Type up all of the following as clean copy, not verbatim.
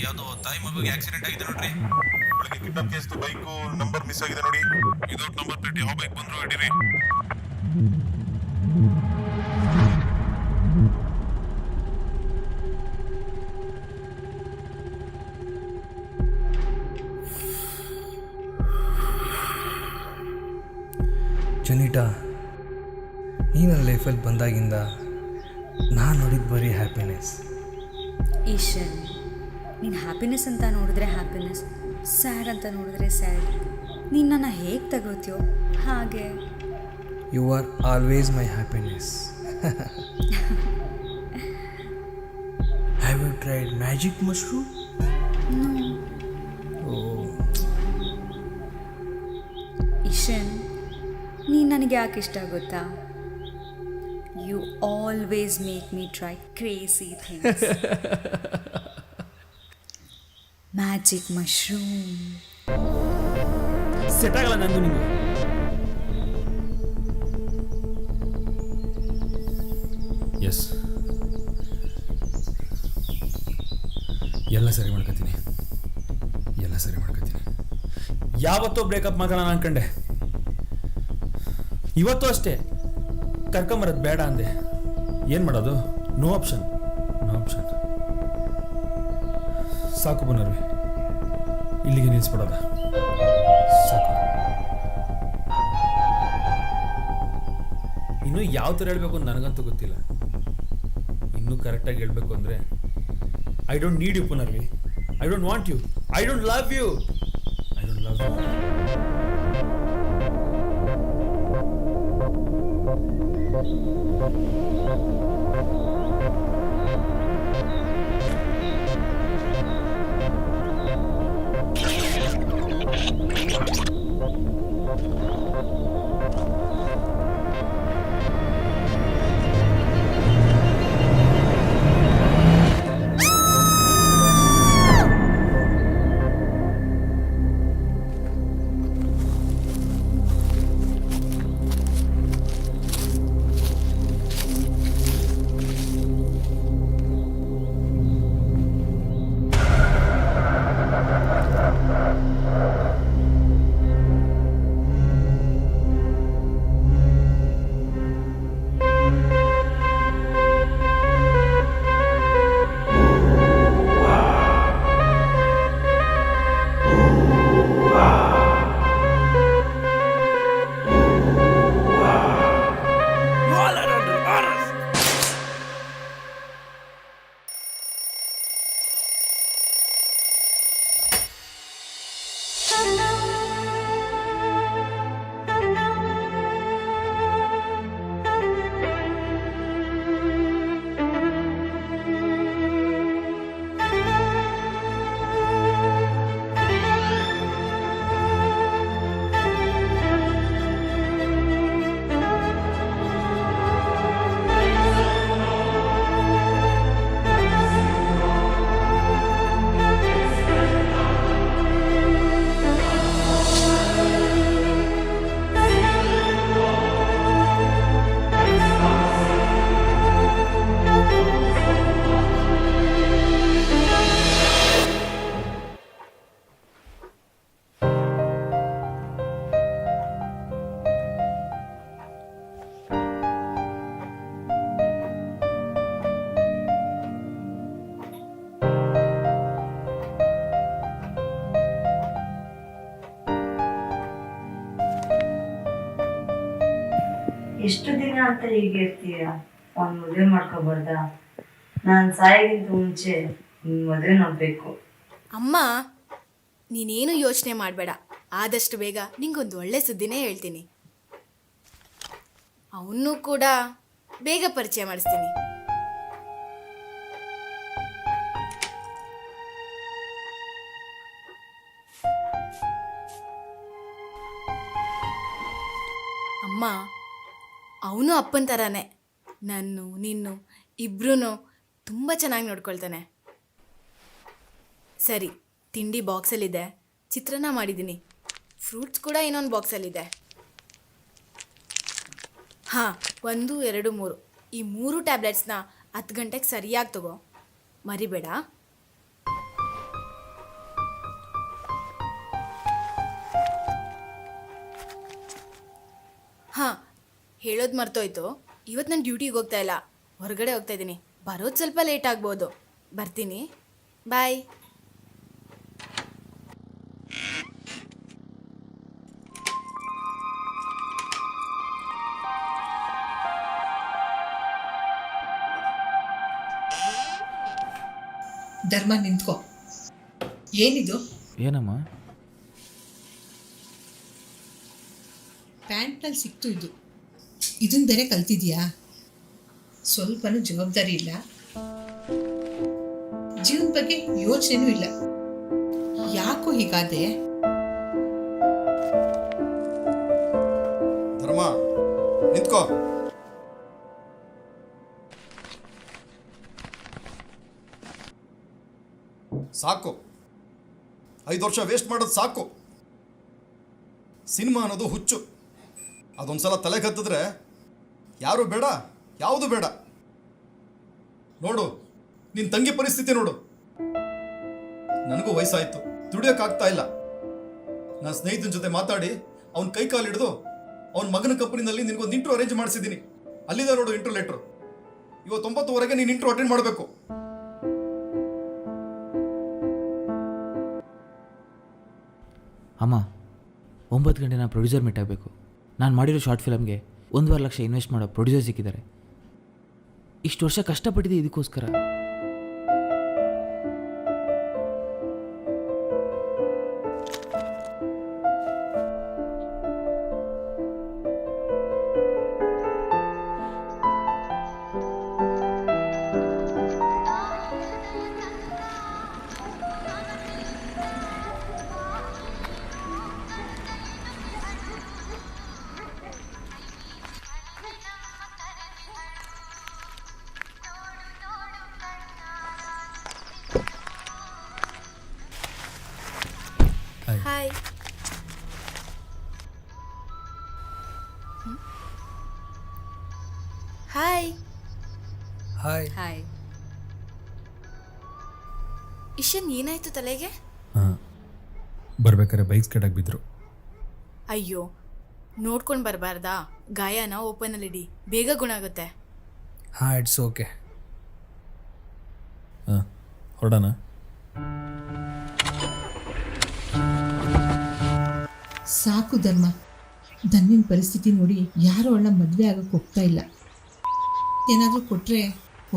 ಯಾವುದೋ ತಾಯಿ ಮಗುಗೆ ಆಕ್ಸಿಡೆಂಟ್ ಆಗಿದೆ ನೋಡ್ರಿ. ಬೆಳಗ್ಗೆ kidnap case bike number miss ಆಗಿದೆ ನೋಡಿ. ವಿದೌಟ್ ನಂಬರ್ ಪ್ಲೇಟ್ ಯಾವ ಬೈಕ್ ಬಂದ್ರು ಹಿಡೀರಿ. ಜನಿಟಾ, ನೀ ನನ್ನ ಲೈಫಲ್ಲಿ ಬಂದಾಗಿಂದ ನಾನು ನೋಡಿದ ಬರೀ ಹ್ಯಾಪಿನೆಸ್. ಈಶನ್, ನೀನು ಹ್ಯಾಪಿನೆಸ್ ಅಂತ ನೋಡಿದ್ರೆ ಹ್ಯಾಪಿನೆಸ್, ಸ್ಯಾಡ್ ಅಂತ ನೋಡಿದ್ರೆ ಸ್ಯಾಡ್. ನೀನು ನನ್ನ ಹೇಗೆ ತಗೋತೀಯೋ ಹಾಗೆ. You are always my happiness. Have you tried magic mushroom? Ishan, ನೀನು ನನಗೆ ಯಾಕೆ ಇಷ್ಟ ಗೊತ್ತಾ? You always make me try crazy things. Magic mushroom set ಆಗಲ್ಲ ನಂದು ನಿಂಗೆ. ಎಸ್, ಎಲ್ಲ ಸರಿ ಮಾಡ್ಕೊತೀನಿ, ಎಲ್ಲ ಸರಿ ಮಾಡ್ಕೊತೀನಿ. ಯಾವತ್ತೋ ಬ್ರೇಕಪ್ ಮಾತಾಡೋಣ ಅನ್ಕಂಡೆ, ಇವತ್ತು ಅಷ್ಟೇ ಕರ್ಕೊಂಬರೋದು ಬೇಡ ಅಂದೆ. ಏನು ಮಾಡೋದು? No option, no option. ಸಾಕು ಪುನರ್ವಿ, ಇಲ್ಲಿಗೆ ನಿಲ್ಲಿಸ್ಬಿಡೋದ ಸಾಕು. ಇನ್ನು ಯಾವ ಥರ ಹೇಳಬೇಕು ಅಂತ ನನಗಂತೂ ಗೊತ್ತಿಲ್ಲ. ಇನ್ನೂ ಕರೆಕ್ಟಾಗಿ ಹೇಳಬೇಕು ಅಂದರೆ I don't need you Punarvi, I don't want you, I don't love you, I don't love you. ಎಷ್ಟು ದಿನ ಅಂತ ಹೀಗೆ ಇರ್ತೀಯ? ಅವ್ನು ಮದುವೆ ಮಾಡ್ಕೊಬಾರ್ದ? ನಾನು ಸಾಯೋಗಿಂತ ಮುಂಚೆ ನಿನ್ನ ಮದುವೆ ನೋಡಬೇಕು. ಅಮ್ಮ, ನೀನೇನು ಯೋಚನೆ ಮಾಡಬೇಡ. ಆದಷ್ಟು ಬೇಗ ನಿಂಗೊಂದು ಒಳ್ಳೆ ಸುದ್ದಿನೇ ಹೇಳ್ತೀನಿ. ಅವನ್ನೂ ಕೂಡ ಬೇಗ ಪರಿಚಯ ಮಾಡಿಸ್ತೀನಿ. ಅಮ್ಮ, ಅವನು ಅಪ್ಪನ ಥರನೇ ನಿನ್ನು ಇಬ್ರೂ ತುಂಬ ಚೆನ್ನಾಗಿ ನೋಡ್ಕೊಳ್ತಾನೆ. ಸರಿ, ತಿಂಡಿ ಬಾಕ್ಸಲ್ಲಿದೆ, ಚಿತ್ರಾನ್ನ ಮಾಡಿದ್ದೀನಿ, ಫ್ರೂಟ್ಸ್ ಕೂಡ ಇನ್ನೊಂದು ಬಾಕ್ಸಲ್ಲಿದೆ. ಹಾಂ, 1, 2, 3 ಈ 3 ಟ್ಯಾಬ್ಲೆಟ್ಸ್ನ 10 ಗಂಟೆಗೆ ಸರಿಯಾಗಿ ತಗೋ, ಮರಿಬೇಡ. ಹೇಳೋದು ಮರ್ತೋಯ್ತು, ಇವತ್ತು ನಾನು ಡ್ಯೂಟಿಗೆ ಹೋಗ್ತಾ ಇಲ್ಲ, ಹೊರಗಡೆ ಹೋಗ್ತಾ ಇದ್ದೀನಿ. ಬರೋದು ಸ್ವಲ್ಪ ಲೇಟ್ ಆಗ್ಬೋದು. ಬರ್ತೀನಿ, ಬಾಯ್. ಧರ್ಮ ನಿಂತ್ಕೋ. ಏನಿದು? ಏನಮ್ಮ? ಪ್ಯಾಂಟ್ನಲ್ಲಿ ಸಿಕ್ತು ಇದು. ಇದನ್ನ ಬೇರೆ ಕಲ್ತಿದ್ಯಾ? ಸ್ವಲ್ಪನೂ ಜವಾಬ್ದಾರಿ ಇಲ್ಲ, ಜೀವನ ಬಗ್ಗೆ ಯೋಚನೆನೂ ಇಲ್ಲ. ಯಾಕೋ ಹೀಗಾದೆ? ಧರ್ಮ ನಿಂತ್ಕೋ. ಸಾಕು, 5 ವರ್ಷ ವೇಸ್ಟ್ ಮಾಡೋದು ಸಾಕು. ಸಿನಿಮಾ ಅನ್ನೋದು ಹುಚ್ಚು. ಅದೊಂದ್ಸಲ ತಲೆಗೆ ಹತ್ತಿದ್ರೆ ಯಾರು ಬೇಡ, ಯಾವುದು ಬೇಡ. ನೋಡು, ನಿನ್ನ ತಂಗಿ ಪರಿಸ್ಥಿತಿ ನೋಡು. ನನಗೂ ವಯಸ್ಸಾಯ್ತು, ದುಡಿಯೋಕ್ಕಾಗ್ತಾ ಇಲ್ಲ. ನಾನು ಸ್ನೇಹಿತನ ಜೊತೆ ಮಾತಾಡಿ ಅವನ ಕೈ ಕಾಲು ಹಿಡಿದು ಅವನ ಮಗನ ಕಂಪನಿನಲ್ಲಿ ನಿನಗೊಂದು ಇಂಟ್ರೂ ಅರೇಂಜ್ ಮಾಡಿಸಿದ್ದೀನಿ. ಅಲ್ಲಿದೆ ನೋಡು ಇಂಟ್ರೂ ಲೆಟ್ರು. ಇವತ್ತು 9:00ವರೆಗೆ ನೀನು ಇಂಟ್ರೂ ಅಟೆಂಡ್ ಮಾಡಬೇಕು. ಅಮ್ಮ, 9 ಗಂಟೆ ನಾನು ಪ್ರೊಡ್ಯೂಸರ್ ಮೀಟ್ ಆಗಬೇಕು. ನಾನು ಮಾಡಿರೋ ಶಾರ್ಟ್ ಫಿಲಮ್ಗೆ 1.5 ಲಕ್ಷ ಇನ್ವೆಸ್ಟ್ ಮಾಡೋ ಪ್ರೊಡ್ಯೂಸರ್ ಸಿಕ್ಕಿದ್ದಾರೆ. ಇಷ್ಟು ವರ್ಷ ಕಷ್ಟಪಟ್ಟಿದ್ದೆ ಇದಕ್ಕೋಸ್ಕರ. ಹಾಯ್. ಹಾಯ್. ಹಾಯ್. ಹಾಯ್. ಇಶನ್, ಏನಾಯ್ತು ತಲೆಗೆ? ಹಾಂ, ಬರ್ಬೇಕಾದ್ರೆ ಬೈಕ್ಸ್ ಕಡೆಗೆ ಬಿದ್ದರು. ಅಯ್ಯೋ, ನೋಡ್ಕೊಂಡು ಬರಬಾರ್ದಾ? ಗಾಯನ ಓಪನಲ್ಲಿಡಿ, ಬೇಗ ಗುಣ ಆಗುತ್ತೆ. ಹಾಂ, ಇಟ್ಸ್ ಓಕೆ. ಹಾಂ, ಹೊರಡೋಣ. ಸಾಕು ಧರ್ಮ. ಧನ್ಯನ ಪರಿಸ್ಥಿತಿ ನೋಡಿ ಯಾರು ಅವಳ ಮದುವೆ ಆಗೋಕ್ಕೆ ಹೋಗ್ತಾ ಇಲ್ಲ. ಏನಾದರೂ ಕೊಟ್ಟರೆ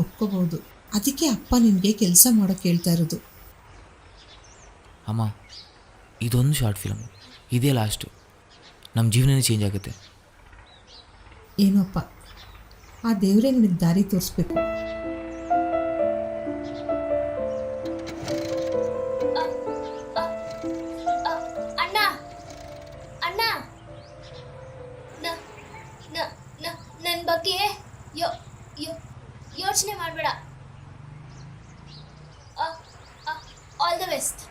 ಒಪ್ಕೋಬಹುದು. ಅದಕ್ಕೆ ಅಪ್ಪ ನಿನಗೆ ಕೆಲಸ ಮಾಡೋಕ್ಕೆ ಹೇಳ್ತಾ ಇರೋದು. ಅಮ್ಮ, ಇದೊಂದು ಶಾರ್ಟ್ ಫಿಲಮ್, ಇದೇ ಲಾಸ್ಟು. ನಮ್ಮ ಜೀವನನೇ ಚೇಂಜ್ ಆಗುತ್ತೆ. ಏನೋಪ್ಪ, ಆ ದೇವರೇ ನಿನಗೆ ದಾರಿ ತೋರಿಸ್ಬೇಕು. ಅಣ್ಣ ಅಣ್ಣ, ನನ್ನ ಬಗ್ಗೆ ಯೋಚನೆ ಮಾಡಬೇಡ. All the best.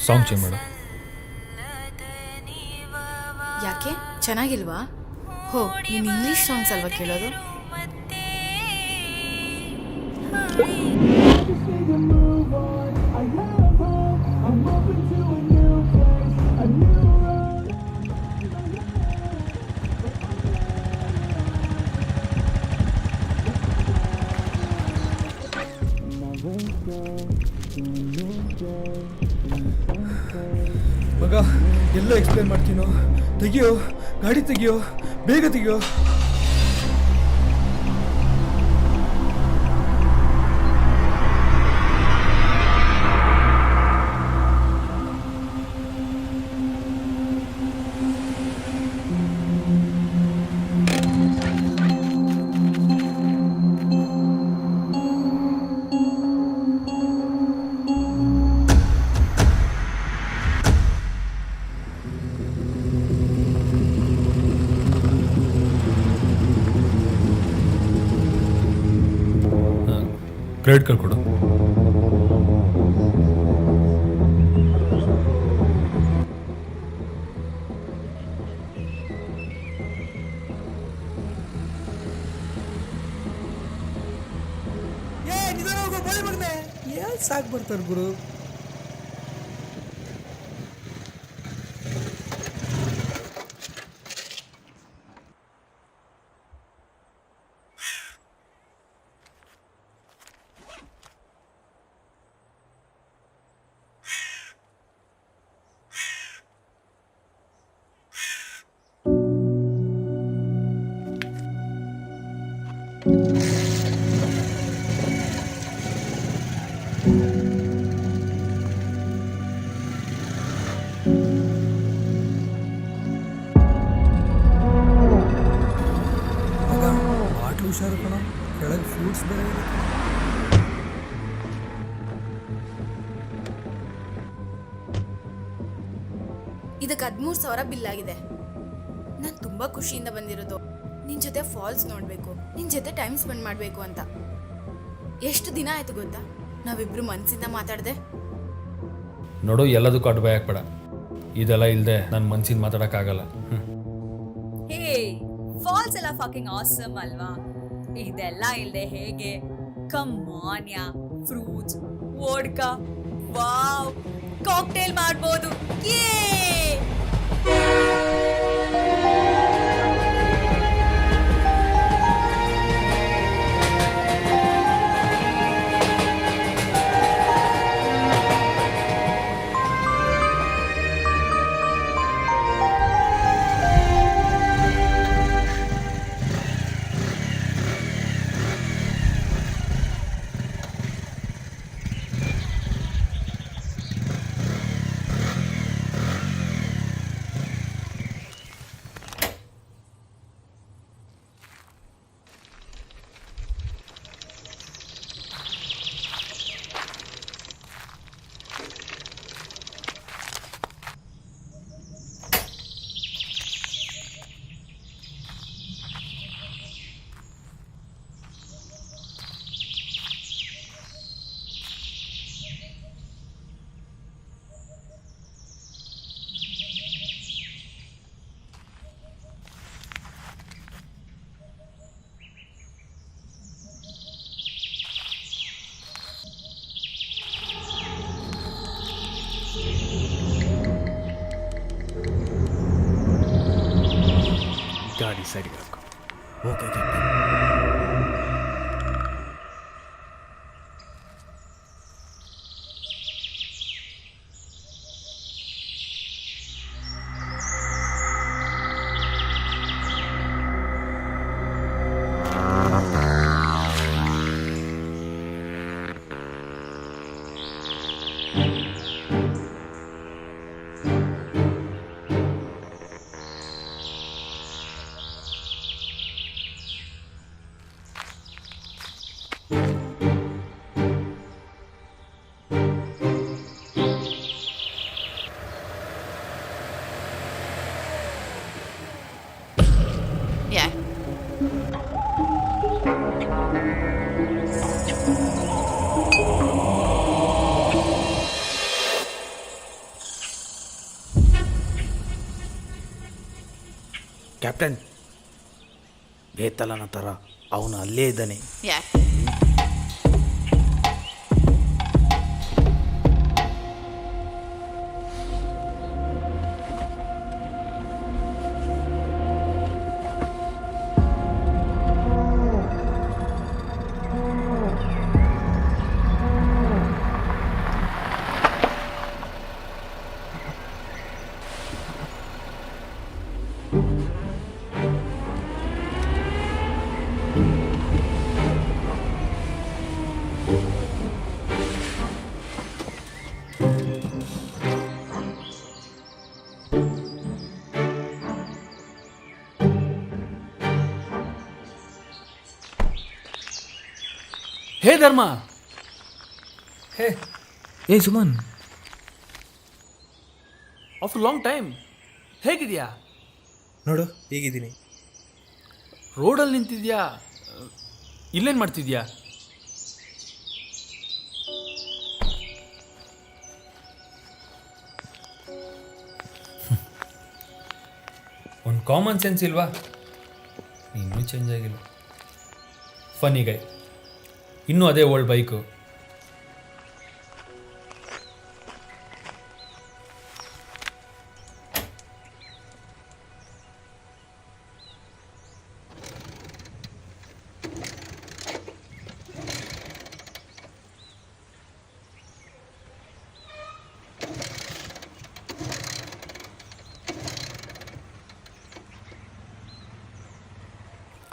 Song change ಮಾಡು. ಯಾಕೆ, ಚೆನ್ನಾಗಿಲ್ವಾ? ಹೋ, ನೀನು ಇಂಗ್ಲೀಷ್ ಸಾಂಗ್ಸ್ ಅಲ್ವಾ ಕೇಳೋದು? ಮಗ, ಎಲ್ಲ ಎಕ್ಸ್ಪ್ಲೇನ್ ಮಾಡ್ತೀನೋ? ತೆಗಿಯೋ, ಗಾಡಿ ತೆಗಿಯೋ, ಬೇಗ ತೆಗಿಯೋ. ಕ್ರೆಡಿಟ್ ಕಾರ್ಡ್ ಕೊಡು. ಸಾಕು ಬರ್ತಾರೆ ಗುರು. ಬಾಟ್ಲು ಹುಷಾರು ಕಣ, ಕೆಳಗೆ ಫ್ರೂಟ್ಸ್ ಬೇರೆ ಇದೆ. ಇದಕ್ಕೆ 13,000 ಬಿಲ್ ಆಗಿದೆ. ನಾನು ತುಂಬ ಖುಷಿಯಿಂದ ಬಂದಿರೋದು ನಿನ್ನ ಜೊತೆ ಫಾಲ್ಸ್ ನೋಡಬೇಕು, ನಿನ್ನ ಜೊತೆ ಟೈಮ್ ಸ್ಪೆಂಡ್ ಮಾಡಬೇಕು ಅಂತ. ಎಷ್ಟು ದಿನ ಆಯ್ತು ಗೊತ್ತಾ ನಾವಿಬ್ರು ಮನಸ್ಸಿಂದ ಮಾತಾಡಿದೆ. ನೋಡು, ಎಲ್ಲದಕ್ಕೂ ಅಡ್ಬಾಯ್ ಹಾಕ್ಬೇಡ. ಇದೆಲ್ಲ ಇಲ್ಲದೆ ನನ್ನ ಮನ್ಸಿಂದ ಮಾತಾಡೋಕ್ಕಾಗಲ್ಲ. ಹೇ, ಫಾಲ್ಸ್ ಎಲ್ಲ ಫಕಿಂಗ್ ಆಸಮ್ ಅಲ್ವಾ? ಇದೆಲ್ಲ ಇಲ್ಲದೆ ಹೇಗೆ? Come on yeah, fruits, vodka, wow, cocktail ಮಾಡ್ಬೋದು. ಯೇ! ಗಾಡಿ ಸೈಡ್ಗೆ ಹಾಕೋ. Okay Yeah. ಕ್ಯಾಪ್ಟನ್, ಬೇತಲನ ಥರ ಅವನು ಅಲ್ಲೇ ಇದ್ದಾನೆ. ಯಾಕೆ? ಹೇ ಧರ್ಮ, ಹೇ ಏ ಸುಮನ್, ಆಫ್ಟರ್ ಲಾಂಗ್ ಟೈಮ್ ಹೇಗಿದೆಯಾ? ನೋಡು ಹೇಗಿದ್ದೀನಿ. ರೋಡಲ್ಲಿ ನಿಂತಿದ್ಯಾ? ಇಲ್ಲೇನು ಮಾಡ್ತಿದ್ಯಾ? ಕಾಮನ್ ಸೆನ್ಸ್ ಇಲ್ವಾ? ಇನ್ನೂ ಚೇಂಜ್ ಆಗಿಲ್ಲ. ಫನಿ ಗೈ, ಇನ್ನೂ ಅದೇ ಓಲ್ಡ್ ಬೈಕು.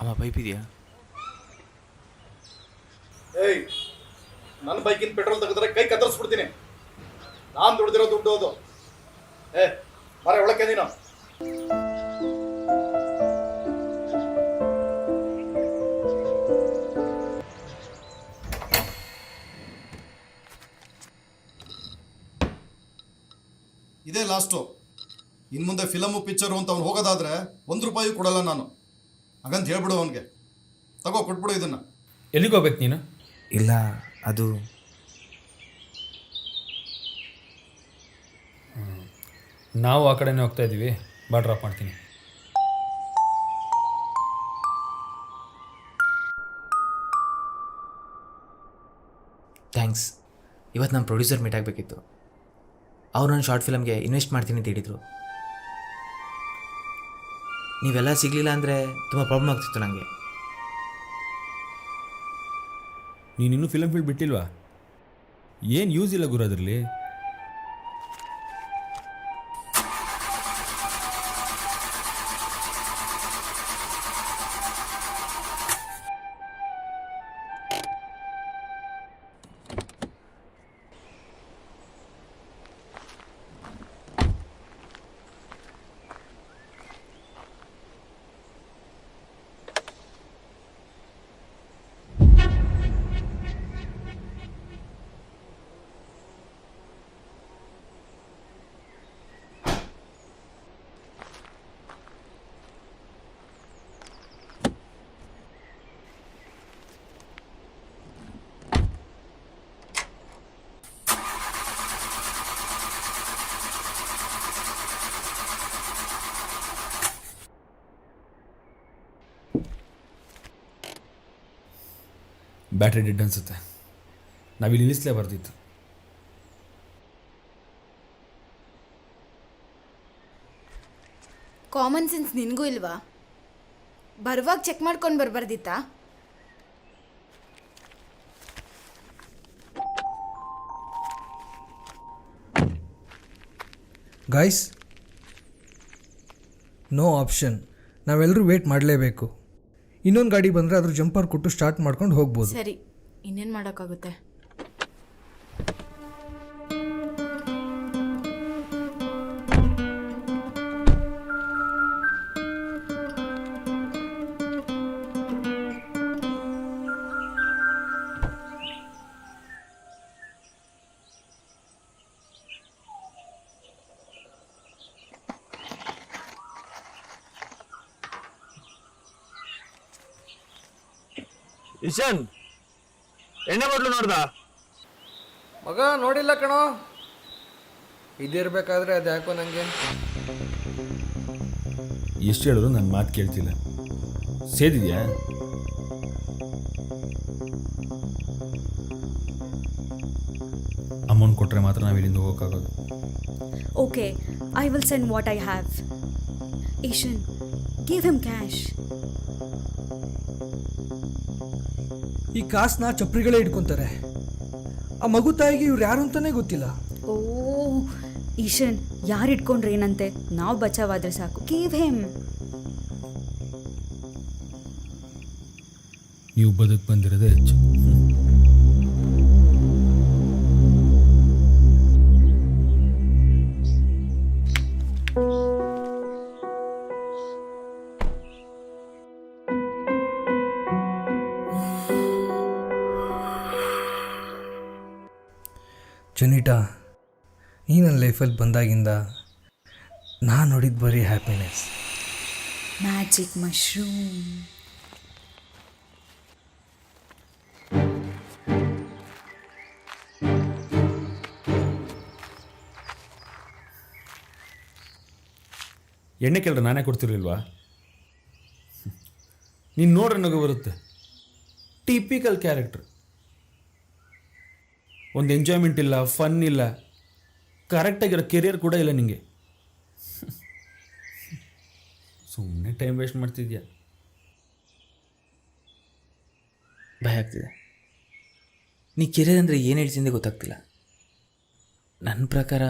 ಅಮ್ಮ ಪೈಪ್ ಇದೆಯಾ? ಏಯ್, ನನ್ನ ಬೈಕಿನ ಪೆಟ್ರೋಲ್ ತೆಗೆದ್ರೆ ಕೈ ಕತ್ತರಿಸ್ಬಿಡ್ತೀನಿ. ನಾನು ದುಡ್ದಿರೋ ದುಡ್ಡು ಅದು. ಮರ ಒಳಕ್ಕೆ ನೀನು. ಇದೇ ಲಾಸ್ಟು. ಇನ್ನು ಮುಂದೆ ಫಿಲಮು ಪಿಕ್ಚರು ಅಂತ ಅವ್ನು ಹೋಗೋದಾದ್ರೆ ₹1 ಕೊಡಲ್ಲ ನಾನು. ಹಾಗಂತ ಹೇಳ್ಬಿಡು ಅವನಿಗೆ. ತಗೋ, ಕೊಟ್ಬಿಡು ಇದನ್ನು. ಎಲ್ಲಿಗೆ ಹೋಗ್ಬೇಕು ನೀನು? ಇಲ್ಲ, ಅದು ನಾವು ಆ ಕಡೆನೇ ಹೋಗ್ತಾ ಇದ್ದೀವಿ. ಬಾ, ಡ್ರಾಪ್ ಮಾಡ್ತೀನಿ. ಥ್ಯಾಂಕ್ಸ್. ಇವತ್ತು ನಮ್ಮ ಪ್ರೊಡ್ಯೂಸರ್ ಮೀಟ್ ಆಗಬೇಕಿತ್ತು. ಅವ್ರು ನನ್ನ ಶಾರ್ಟ್ ಫಿಲಮ್ಗೆ ಇನ್ವೆಸ್ಟ್ ಮಾಡ್ತೀನಿ ಅಂತ ಹೇಳಿದರು. ನೀವೆಲ್ಲ ಸಿಗಲಿಲ್ಲ ಅಂದರೆ ತುಂಬ ಪ್ರಾಬ್ಲಮ್ ಆಗ್ತಿತ್ತು ನನಗೆ. ನೀನಿನ್ನೂ ಫಿಲಮ್ ಫೀಲ್ಡ್ ಬಿಟ್ಟಿಲ್ವಾ? ಏನು ಯೂಸ್ ಇಲ್ಲ ಗುರು ಅದರಲ್ಲಿ. ಬ್ಯಾಟ್ರಿ ಡೆಡ್ ಅನಿಸುತ್ತೆ. ನಾವಿಲ್ಲಿ ನಿಲ್ಲಿಸಲೇಬಾರ್ದಿತ್ತು. ಕಾಮನ್ ಸೆನ್ಸ್ ನಿನಗೂ ಇಲ್ವಾ? ಬರುವಾಗ ಚೆಕ್ ಮಾಡ್ಕೊಂಡು ಬರಬಾರ್ದಿತ್ತಾ? Guys, no option. ನಾವೆಲ್ಲರೂ ವೇಟ್ ಮಾಡಲೇಬೇಕು. ಇನ್ನೊಂದು ಗಾಡಿ ಬಂದರೆ ಅದ್ರ ಜಂಪರ್ ಕೊಟ್ಟು ಸ್ಟಾರ್ಟ್ ಮಾಡ್ಕೊಂಡು ಹೋಗ್ಬೋದು. ಸರಿ, ಇನ್ನೇನು ಮಾಡೋಕ್ಕಾಗುತ್ತೆ? ಇಶಾನ್, ಎಣ್ಣೆ ಬಾಟ್ಲು ನೋಡ್ದ? ಮಗ ನೋಡಿಲ್ಲ ಕಣೋ. ಇದಿರಬೇಕಾದ್ರೆ ಅದು ಯಾಕೋ ನನಗೆ. ಎಷ್ಟು ಹೇಳಿದ್ರು ನನ್ನ ಮಾತು ಕೇಳ್ತಿಲ್ಲ. ಸೇದಿದ್ಯಾ? ಅಮೌಂಟ್ ಕೊಟ್ಟರೆ ಮಾತ್ರ ನಾವು ಇಲ್ಲಿಂದ ಹೋಗೋಕ್ಕಾಗೋದು. Okay, I will send what I have. Ishan, give him cash. ಈ ಕಾಸನ್ನ ಚಪ್ರಿಗಳೇ ಇಟ್ಕೊತಾರೆ. ಆ ಮಗು ತಾಯಿಗೆ ಇವ್ರು ಯಾರು ಅಂತಾನೆ ಗೊತ್ತಿಲ್ಲ. ಓ ಈಶನ್, ಯಾರು ಇಟ್ಕೊಂಡ್ರೆ ಏನಂತೆ, ನಾವು ಬಚಾವಾದ್ರೆ ಸಾಕು. Give him. ನೀವು ಬದುಕು ಬಂದಿರೋದೇ ಹೆಚ್ಚು. ಜುನಿಟಾ, ನೀ ನನ್ನ ಲೈಫಲ್ಲಿ ಬಂದಾಗಿಂದ ನಾನು ನೋಡಿದ್ದು ಬರೀ ಹ್ಯಾಪಿನೆಸ್. Magic mushroom. ಎಣ್ಣೆ ಕೇಳಿದ್ರೆ ನಾನೇ ಕೊಡ್ತಿರ್ಲಿಲ್ವಾ? ನೀನು ನೋಡ್ರೆ ನಗು ಬರುತ್ತೆ. Typical character. ಒಂದು ಎಂಜಾಯ್ಮೆಂಟ್ ಇಲ್ಲ, ಫನ್ ಇಲ್ಲ, ಕರೆಕ್ಟಾಗಿರೋ ಕೆರಿಯರ್ ಕೂಡ ಇಲ್ಲ ನಿಮಗೆ. ಸುಮ್ಮನೆ ಟೈಮ್ ವೇಸ್ಟ್ ಮಾಡ್ತಿದ್ಯಾ. ಭಯ ಆಗ್ತಿದೆ. ನೀ ಕೆರಿಯರ್ ಅಂದರೆ ಏನು ಹೇಳ್ತಿದ್ದೆ ಗೊತ್ತಾಗ್ತಿಲ್ಲ. ನನ್ನ ಪ್ರಕಾರ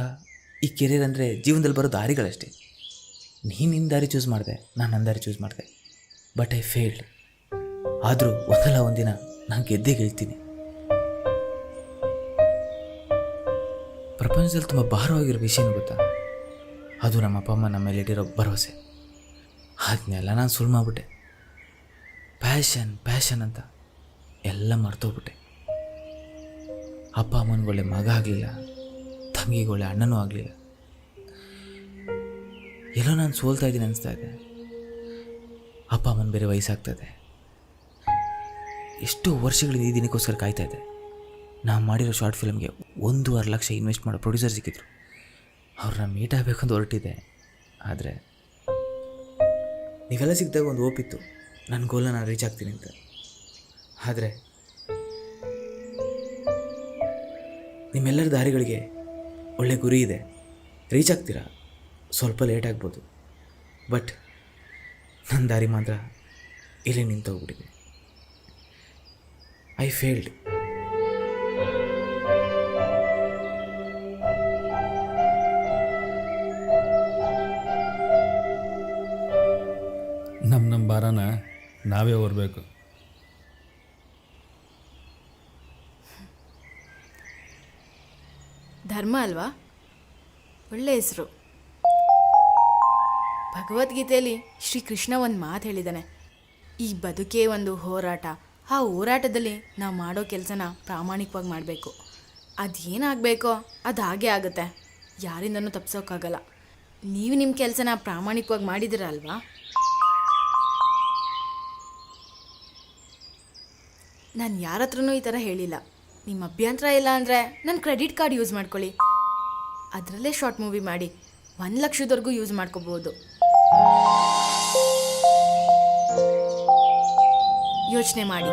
ಈ ಕೆರಿಯರ್ ಅಂದರೆ ಜೀವನದಲ್ಲಿ ಬರೋ ದಾರಿಗಳಷ್ಟೇ. ನೀನು ನಿನ್ನ ದಾರಿ ಚೂಸ್ ಮಾಡಿದೆ, ನಾನು ನನ್ನ ದಾರಿ ಚೂಸ್ ಮಾಡಿದೆ. But I failed. ಆದರೂ ಒಂದಲ್ಲ ಒಂದಿನ ನಾನು ಗೆದ್ದೇ ಗೆಲ್ತೀನಿ. ಪ್ರಪಂಚದಲ್ಲಿ ತುಂಬ ಭಾರವಾಗಿರೋ ವಿಷಯನೂ ಗೊತ್ತಾ? ಅದು ನಮ್ಮ ಅಪ್ಪ ಅಮ್ಮ ನಮ್ಮ ಮೇಲೆ ಇಟ್ಟಿರೋ ಭರವಸೆ. ಅದನ್ನೆಲ್ಲ ನಾನು ಸುಳ್ಳು ಮಾಡಿಬಿಟ್ಟೆ. ಪ್ಯಾಷನ್ ಅಂತ ಎಲ್ಲ ಮರ್ತೋಗ್ಬಿಟ್ಟೆ. ಅಪ್ಪ ಅಮ್ಮನಿಗೊಳ್ಳೆ ಮಗ ಆಗಲಿಲ್ಲ, ತಂಗಿಗೊಳ್ಳೆ ಅಣ್ಣನೂ ಆಗಲಿಲ್ಲ. ಎಲ್ಲೋ ನಾನು ಸೋಲ್ತಾ ಇದ್ದೀನಿ ಅನಿಸ್ತಾ ಇದೆ. ಅಪ್ಪ ಅಮ್ಮನ ಬೇರೆ ವಯಸ್ಸಾಗ್ತದೆ. ಎಷ್ಟೋ ವರ್ಷಗಳಿಂದ ಈ ದಿನಕ್ಕೋಸ್ಕರ ಕಾಯ್ತಾ ಇದೆ. ನಾವು ಮಾಡಿರೋ ಶಾರ್ಟ್ ಫಿಲ್ಮ್ಗೆ 1.5 ಲಕ್ಷ ಇನ್ವೆಸ್ಟ್ ಮಾಡೋ ಪ್ರೊಡ್ಯೂಸರ್ ಸಿಕ್ಕಿದ್ರು. ಅವ್ರನ್ನ ಮೀಟ್ ಆಗಬೇಕು ಅಂತ ಹೊರಟಿದೆ. ಆದರೆ ನೀವೆಲ್ಲ ಸಿಕ್ಕಿದಾಗ ಒಂದು ಓಪಿತ್ತು, ನನ್ನ ಗೋಲ್ನ ನಾನು ರೀಚ್ ಆಗ್ತೀನಿ ಅಂತ. ಆದರೆ ನಿಮ್ಮೆಲ್ಲರ ದಾರಿಗಳಿಗೆ ಒಳ್ಳೆ ಗುರಿ ಇದೆ, ರೀಚ್ ಆಗ್ತೀರಾ. ಸ್ವಲ್ಪ ಲೇಟ್ ಆಗ್ಬೋದು, ಬಟ್ ನನ್ನ ದಾರಿ ಮಾತ್ರ ಇಲ್ಲಿ ನಿಂತೋಗ್ಬಿಟ್ಟಿದೆ. I failed. ನಮ್ಮ ಭಾರನ ನಾವೇ ಹೊರಬೇಕು. ಧರ್ಮ ಅಲ್ವಾ? ಒಳ್ಳೆ ಹೆಸರು. ಭಗವದ್ಗೀತೆಯಲ್ಲಿ ಶ್ರೀಕೃಷ್ಣ ಒಂದು ಮಾತು ಹೇಳಿದ್ದಾನೆ, ಈ ಬದುಕೇ ಒಂದು ಹೋರಾಟ. ಆ ಹೋರಾಟದಲ್ಲಿ ನಾವು ಮಾಡೋ ಕೆಲಸನ ಪ್ರಾಮಾಣಿಕವಾಗಿ ಮಾಡಬೇಕು. ಅದೇನಾಗಬೇಕೋ ಅದು ಹಾಗೇ ಆಗುತ್ತೆ, ಯಾರಿಂದನೂ ತಪ್ಪಿಸೋಕ್ಕಾಗಲ್ಲ. ನೀವು ನಿಮ್ಮ ಕೆಲಸನ ಪ್ರಾಮಾಣಿಕವಾಗಿ ಮಾಡಿದ್ದೀರ ಅಲ್ವಾ? ನಾನು ಯಾರ ಹತ್ರನೂ ಈ ಥರ ಹೇಳಿಲ್ಲ. ನಿಮ್ಮ ಅಭ್ಯಂತರ ಇಲ್ಲ ಅಂದರೆ ನನ್ನ ಕ್ರೆಡಿಟ್ ಕಾರ್ಡ್ ಯೂಸ್ ಮಾಡ್ಕೊಳ್ಳಿ, ಅದರಲ್ಲೇ ಶಾರ್ಟ್ ಮೂವಿ ಮಾಡಿ 1 ಲಕ್ಷದವರೆಗೂ ಯೂಸ್ ಮಾಡ್ಕೋಬೋದು. ಯೋಚನೆ ಮಾಡಿ.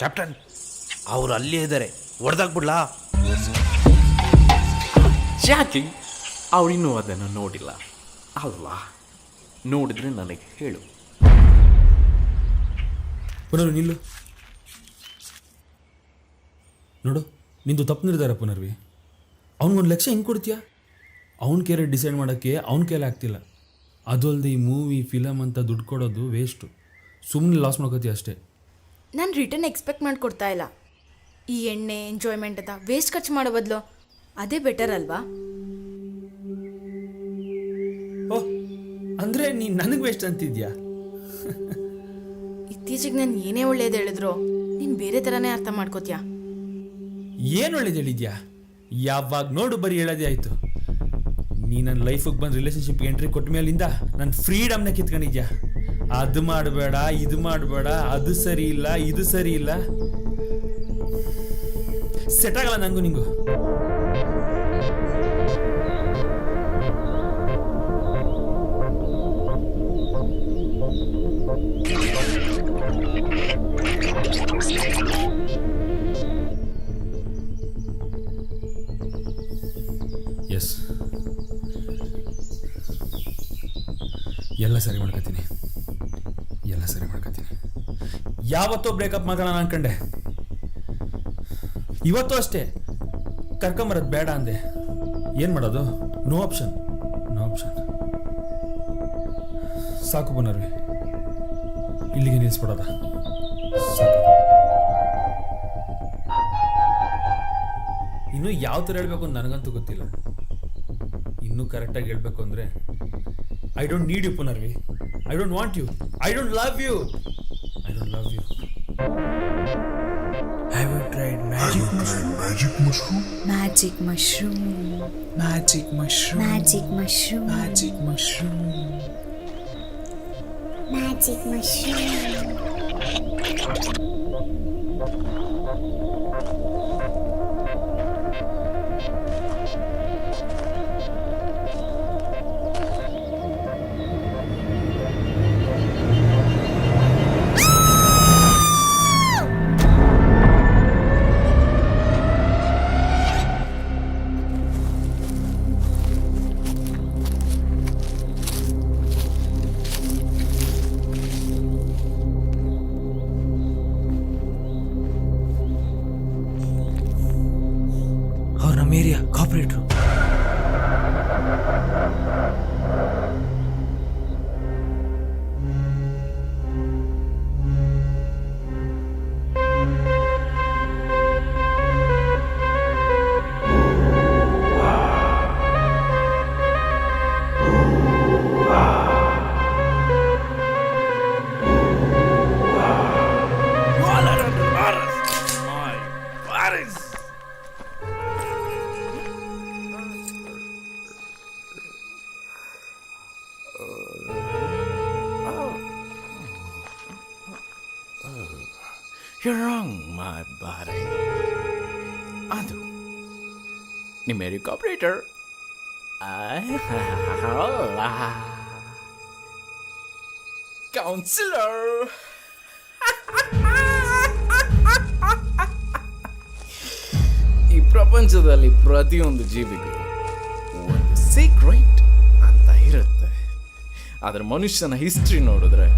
ಕ್ಯಾಪ್ಟನ್, ಅವರು ಅಲ್ಲೇ ಇದ್ದಾರೆ, ಹೊಡೆದಾಕ್ಬಿಡ್ಲಾ? ಯಾಕೆ ಅವಳಿನ್ನೂ ಅದನ್ನು ನೋಡಿಲ್ಲ ಅಲ್ವಾ? ನೋಡಿದ್ರೆ ನನಗೆ ಹೇಳು. ಪುನರ್ವಿ ನಿಲ್ಲು. ನೋಡು, ನಿಂದು ತಪ್ಪು ನಿರ್ಧಾರ ಪುನರ್ವಿ. ಅವ್ನಿಗೊಂದು ಲಕ್ಷ ಹೆಂಗೆ ಕೊಡ್ತೀಯಾ? ಅವ್ನ ಕೆರೆ ಡಿಸೈಡ್ ಮಾಡೋಕ್ಕೆ ಅವ್ನ ಕೈಲಿ ಆಗ್ತಿಲ್ಲ. ಅದು ಅಲ್ಲದೆ ಈ ಮೂವಿ ಫಿಲಮ್ ಅಂತ ದುಡ್ಡು ಕೊಡೋದು ವೇಸ್ಟು. ಸುಮ್ಮನೆ ಲಾಸ್ ಮಾಡ್ಕೋತೀಯ ಅಷ್ಟೇ. ನಾನು ರಿಟರ್ನ್ ಎಕ್ಸ್ಪೆಕ್ಟ್ ಮಾಡಿ ಕೊಡ್ತಾ ಇಲ್ಲ. ಈ ಎಣ್ಣೆ ಎಂಜಾಯ್ಮೆಂಟ್ ಅಂತ ವೇಸ್ಟ್ ಖರ್ಚು ಮಾಡೋ ಬದಲು ಅದೇ ಬೆಟರ್ ಅಲ್ವಾ? ಓಹ್, ಅಂದರೆ ನೀನು ನನಗೆ ವೇಸ್ಟ್ ಅಂತಿದ್ಯಾ? ಇತ್ತೀಚೆಗೆ ನಾನು ಏನೇ ಒಳ್ಳೇದು ಹೇಳಿದ್ರು ನೀನು ಬೇರೆ ಥರನೇ ಅರ್ಥ ಮಾಡ್ಕೋತೀಯಾ? ಏನು ಒಳ್ಳೇದು ಹೇಳಿದ್ಯಾ? ಯಾವಾಗ ನೋಡು ಬರೀ ಹೇಳೋದೇ ಆಯಿತು. ನೀ ನನ್ನ ಲೈಫಿಗೆ ಬಂದು ರಿಲೇಷನ್ಶಿಪ್ಗೆ ಎಂಟ್ರಿ ಕೊಟ್ಟ ಮೇಲಿಂದ ನನ್ನ ಫ್ರೀಡಮ್ನ ಕಿತ್ಕೊಂಡಿದ್ಯಾ. ಅದು ಮಾಡಬೇಡ, ಇದು ಮಾಡಬೇಡ, ಅದು ಸರಿ ಇಲ್ಲ, ಇದು ಸರಿ ಇಲ್ಲ. ಸೆಟ್ ಆಗಲ್ಲ ನನಗೂ ನಿಂಗು. ಎಸ್, ಎಲ್ಲ ಸರಿ ಮಾಡ್ಕೊತೀನಿ. ಯಾವತ್ತೋ ಬ್ರೇಕಪ್ ಮಾಡೋಣ ಅನ್ಕಂಡೆ, ಇವತ್ತು ಅಷ್ಟೇ ಕರ್ಕೊಂಬರೋದು ಬೇಡ ಅಂದೆ. ಏನು ಮಾಡೋದು? No option. ಸಾಕು ಪುನರ್ವಿ, ಇಲ್ಲಿಗೆ ನಿಲ್ಲಿಸ್ಬಿಡೋದ? ಸಾಕು. ಇನ್ನೂ ಯಾವ ಥರ ಹೇಳ್ಬೇಕು ಅಂತ ನನಗಂತೂ ಗೊತ್ತಿಲ್ಲ. ಇನ್ನೂ ಕರೆಕ್ಟಾಗಿ ಹೇಳ್ಬೇಕು ಅಂದರೆ, I don't need you Punarvi. I don't want you. I don't love you. Have you tried magic mushroom? Magic mushroom. Magic mushroom magic mushroom magic mushroom magic mushroom. ಅವ್ರು ನಮ್ಮ ಏರಿಯಾ ಕಾರ್ಪೊರೇಟ್ರು. You're wrong, my body. ಅದು ನಿಮ್ಮ area corporate. Counsellor. ಈ ಪ್ರಪಂಚದಲ್ಲಿ ಪ್ರತಿಯೊಂದು ಜೀವಿಗೂ ಒಂದು secret ಅಂತ ಇರುತ್ತೆ. ಆದರೆ ಮನುಷ್ಯನ ಹಿಸ್ಟ್ರಿ ನೋಡಿದ್ರೆ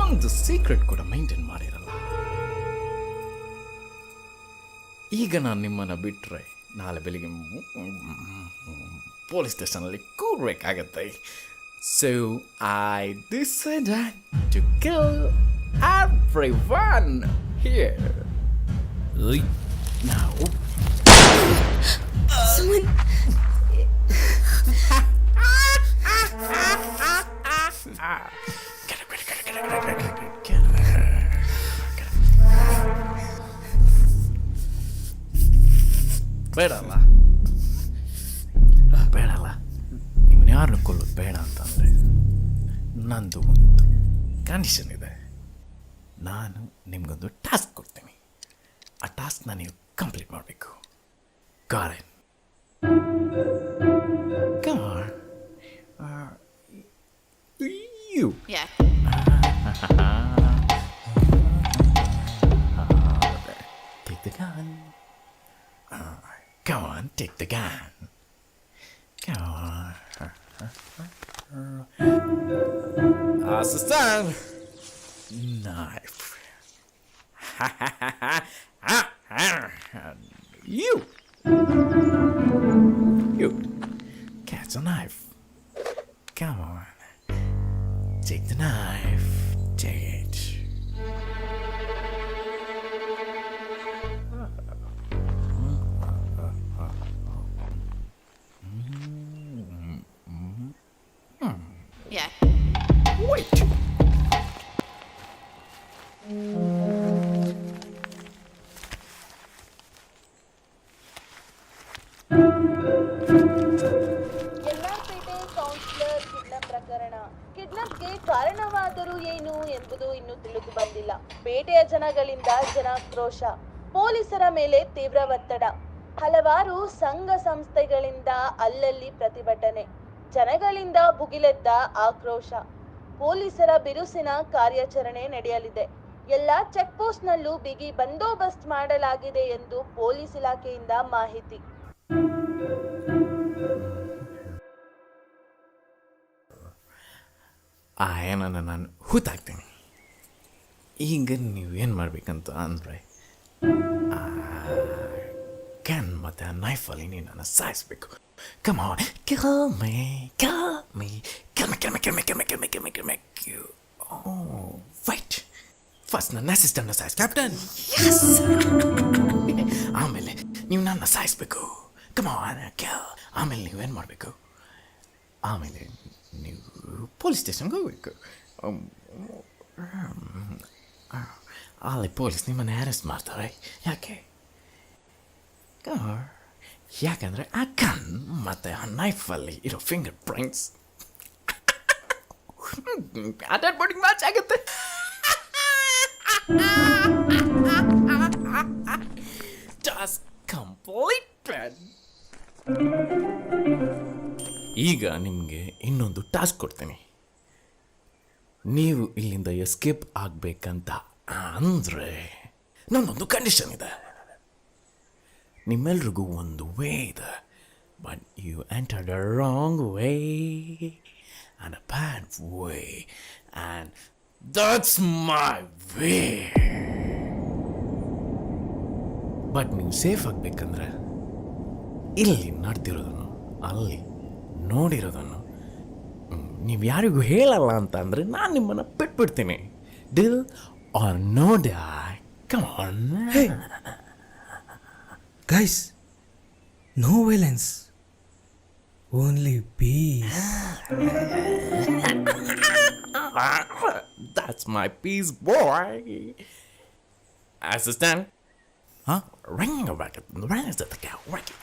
ಒಂದು ಸೀಕ್ರೆಟ್ ಕೂಡ ಮೇಂಟೈನ್ ಮಾಡಿರಲ್ಲ. ಈಗ ನಾನು ನಿಮ್ಮನ್ನು ಬಿಟ್ಟರೆ ನಾಳೆ ಬೆಳಿಗ್ಗೆ ಪೊಲೀಸ್ ಸ್ಟೇಷನಲ್ಲಿ ಕೂರ್ಬೇಕಾಗತ್ತೆ. So I decided to kill everyone here. Now Suman, ಬೇಡಲ್ಲ ನಿಮ್ಮನ್ನ ಯಾರನ್ನು ಕೊಲ್ಲೋದು ಬೇಡ ಅಂತಂದರೆ ನಂದು ಒಂದು ಕಂಡೀಷನ್ ಇದೆ. ನಾನು ನಿಮ್ಗೊಂದು ಟಾಸ್ಕ್ ಕೊಡ್ತೀನಿ. ಆ ಟಾಸ್ಕ್ನ ನೀವು ಕಂಪ್ಲೀಟ್ ಮಾಡಬೇಕು. Garden you. Yeah. Take the gun. Go on, take the gun. Go on. Assistant. Knife. You. Catch a knife. Come on. Take the knife. Take it. Yeah. Wait. Yallapete councillor kidnap ಪ್ರಕರಣ. ಕಿಡ್ನಾಪ್ಗೆ ಕಾರಣವಾದರೂ ಏನು ಎಂಬುದು ಇನ್ನೂ ತಿಳಿದು ಬಂದಿಲ್ಲ. ಪೇಟೆಯ ಜನಗಳಿಂದ ಜನಾಕ್ರೋಶ, ಪೊಲೀಸರ ಮೇಲೆ ತೀವ್ರ ಒತ್ತಡ, ಹಲವಾರು ಸಂಘ ಸಂಸ್ಥೆಗಳಿಂದ ಅಲ್ಲಲ್ಲಿ ಪ್ರತಿಭಟನೆ, ಜನಗಳಿಂದ ಭುಗಿಲೆದ್ದ ಆಕ್ರೋಶ. ಪೊಲೀಸರ ಬಿರುಸಿನ ಕಾರ್ಯಾಚರಣೆ ನಡೆಯಲಿದೆ. ಎಲ್ಲ ಚೆಕ್ ಪೋಸ್ಟ್ನಲ್ಲೂ ಬಿಗಿ ಬಂದೋಬಸ್ತ್ ಮಾಡಲಾಗಿದೆ ಎಂದು ಪೊಲೀಸ್ ಇಲಾಖೆಯಿಂದ ಮಾಹಿತಿ. ಆ ಏನನ್ನು ನಾನು ಹೂತಾಕ್ತೀನಿ. ಈಗ ನೀವೇನು ಮಾಡಬೇಕಂತ ಅಂದರೆ ಕ್ಯಾನ್ ಮತ್ತು ಆ ನೈಫಲ್ಲಿ ನೀನನ್ನು ಸಾಯಿಸ್ಬೇಕು. Come on, kill me. Oh, wait. First ನನ್ನ ಅಸಿಸ್ಟೆಂಟ್ನ ಸಾಯಿಸ್ ಕ್ಯಾಪ್ಟನ್. ಆಮೇಲೆ ನೀವು ನನ್ನ ಸಾಯಿಸ್ಬೇಕು. Come on, kill. ಆಮೇಲೆ ನೀವೇನು ಮಾಡಬೇಕು? ಆಮೇಲೆ ನೀವು ಪೊಲೀಸ್ ಸ್ಟೇಷನ್ಗೆ ಹೋಗ್ಬೇಕು. ಅಲ್ಲಿ ಪೊಲೀಸ್ ನಿಮ್ಮನ್ನು ಅರೆಸ್ಟ್ ಮಾಡ್ತಾರೆ. ಯಾಕೆ? ಯಾಕಂದರೆ ಆ ಗನ್ ಮತ್ತು ಆ ನೈಫಲ್ಲಿ ಇರೋ ಫಿಂಗರ್ ಪ್ರಿಂಟ್ಸ್ ಅಡ್ಡಾಡ್ಬಿಟ್ಟು ಮ್ಯಾಚ್ ಆಗುತ್ತೆ. Just completed. ಈಗ ನಿಮಗೆ ಇನ್ನೊಂದು ಟಾಸ್ಕ್ ಕೊಡ್ತೀನಿ. ನೀವು ಇಲ್ಲಿಂದ ಎಸ್ಕೇಪ್ ಆಗಬೇಕಂತ ಅಂದರೆ ನನ್ನೊಂದು ಕಂಡೀಷನ್ ಇದೆ. ನಿಮ್ಮೆಲ್ರಿಗೂ ಒಂದು ವೇ ಇದೆ, but you enter the wrong way and a bad way and that's my way. But ನೀವು ಸೇಫ್ ಆಗಬೇಕಂದ್ರೆ ಇಲ್ಲಿ ನಡ್ತಿರೋದನ್ನು, ಅಲ್ಲಿ ನೋಡಿರೋದನ್ನು ನೀವು ಯಾರಿಗೂ ಹೇಳಲ್ಲ ಅಂತ ಅಂದರೆ ನಾನು ನಿಮ್ಮನ್ನು ಬಿಟ್ಬಿಡ್ತೀನಿ. Deal or no die? Come on guys, no violence, only peace. That's my peace, boy. Assistant? Huh? Ring a racket. Ring is the cow. Racket.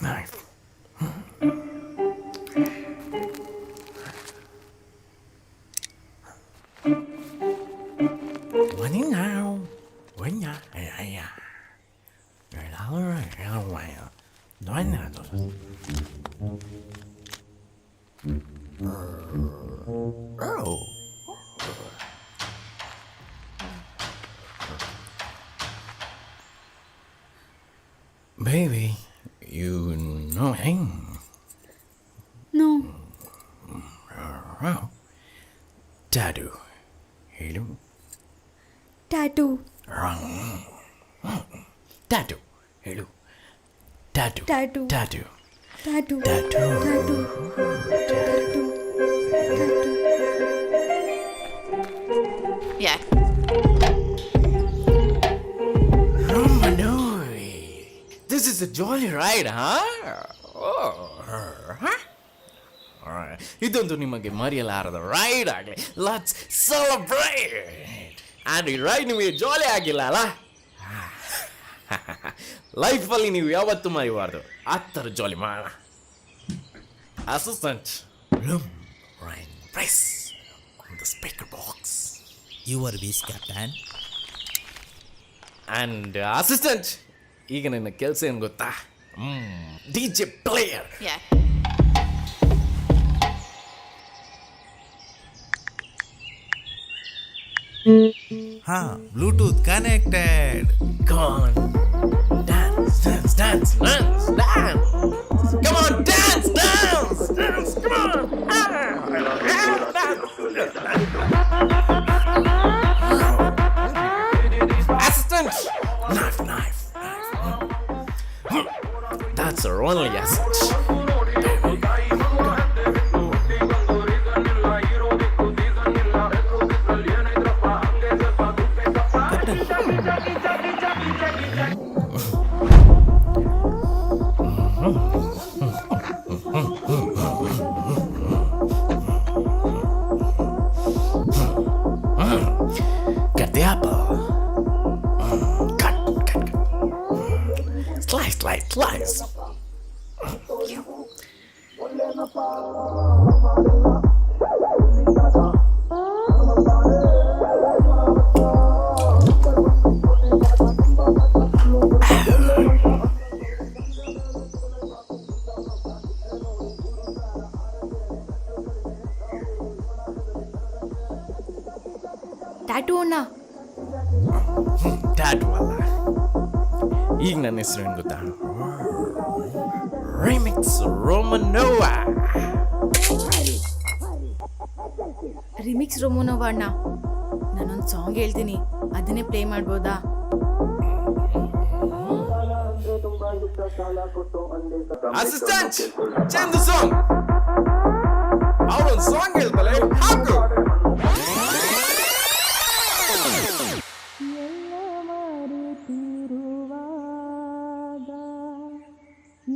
Knife. When now, when ya, oh. Baby, you know him? No. Oh. Tattoo. Hello. Tattoo. Wrong. Tattoo. Hello. Tattoo. Tattoo. Tattoo. Tattoo. Tattoo. Tattoo. Tattoo. Tattoo. Yeah. Romanoi. This is a jolly ride, huh? Oh. Huh? Alright. ಇದೊಂದು ನಿಮಗೆ ಮರೆಯಲಾರದ ride ಆಗಲಿ. Let's celebrate. And ಈ ride ನಿಮಗೆ ಜಾಲಿ ಆಗಿಲ್ಲ ಅಲ್ಲ? ಲೈಫಲ್ಲಿ ನೀವು ಯಾವತ್ತೂ ಮರಿಬಾರ್ದು. ಆ ಥರ ಜಾಲಿ ಮಾಡೋಣ. Assistant, rain press on the speaker box. Your wish captain. And assistant, ಈಗ ನನ್ನ ಕೆಲಸ ಏನು ಗೊತ್ತಾ? DJ player. Yeah. हाँ, bluetooth connected. Come on, dance, dance, dance, dance, dance. Come on, dance, dance, dance. Come on. Assistant, knife, knife, knife. That's our only asset. Get the apple. Cut. Slice. Tattoo ಅಣ್ಣ. Tattoo ಅಲ್ಲ, ಈಗ ನನ್ನ ಹೆಸರು ಏನು ಗೊತ್ತಾ? Remix ರೋಮನೋವಾ. Remix ರೋಮನೋವಾ ಅಣ್ಣ, ನಾನೊಂದು song ಹೇಳ್ತೀನಿ, ಅದನ್ನೇ ಪ್ಲೇ ಮಾಡ್ಬೋದಾ? Assistant, change the song. ಅವಳೊಂದು ಸಾಂಗ್ ಹೇಳ್ತಾಳೆ, ಹಾಕು.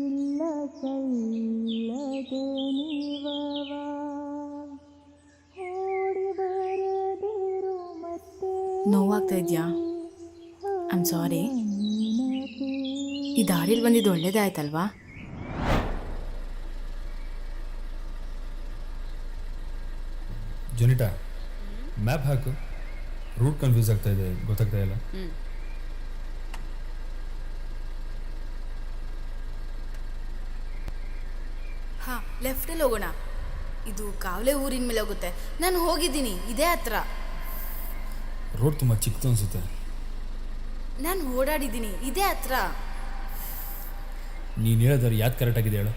ಇಲ್ಲ ನೋವಾಗ್ತಾ ಇದೆಯಾ? I am sorry. ಈ ದಾರಿಲಿ ಬಂದಿದ್ದು ಒಳ್ಳೇದೇ ಆಯ್ತಲ್ವಾ? ಜೊನಿಟಾ, ಮ್ಯಾಪ್ ಹಾಕು. ರೂಟ್ ಕನ್ಫ್ಯೂಸ್ ಆಗ್ತಾ ಇದೆ, ಗೊತ್ತಾಗ್ತಾ ಇಲ್ಲ. ಹಾಂ, ಲೆಫ್ಟಲ್ಲಿ ಹೋಗೋಣ. ಇದು ಕಾವಲೆ ಊರಿನ ಮೇಲೆ ಹೋಗುತ್ತೆ. ನಾನು ಹೋಗಿದ್ದೀನಿ, ಇದೇ ಹತ್ರ. ರೋಡ್ ತುಂಬ ಚಿಕ್ಕದು ಅನಿಸುತ್ತೆ. ನಾನು ಓಡಾಡಿದ್ದೀನಿ, ಇದೇ ಹತ್ರ. ನೀನು ಹೇಳೋದಾದ್ರೆ ಯಾವ್ದು ಕರೆಕ್ಟ್ ಆಗಿದೆ ಹೇಳು.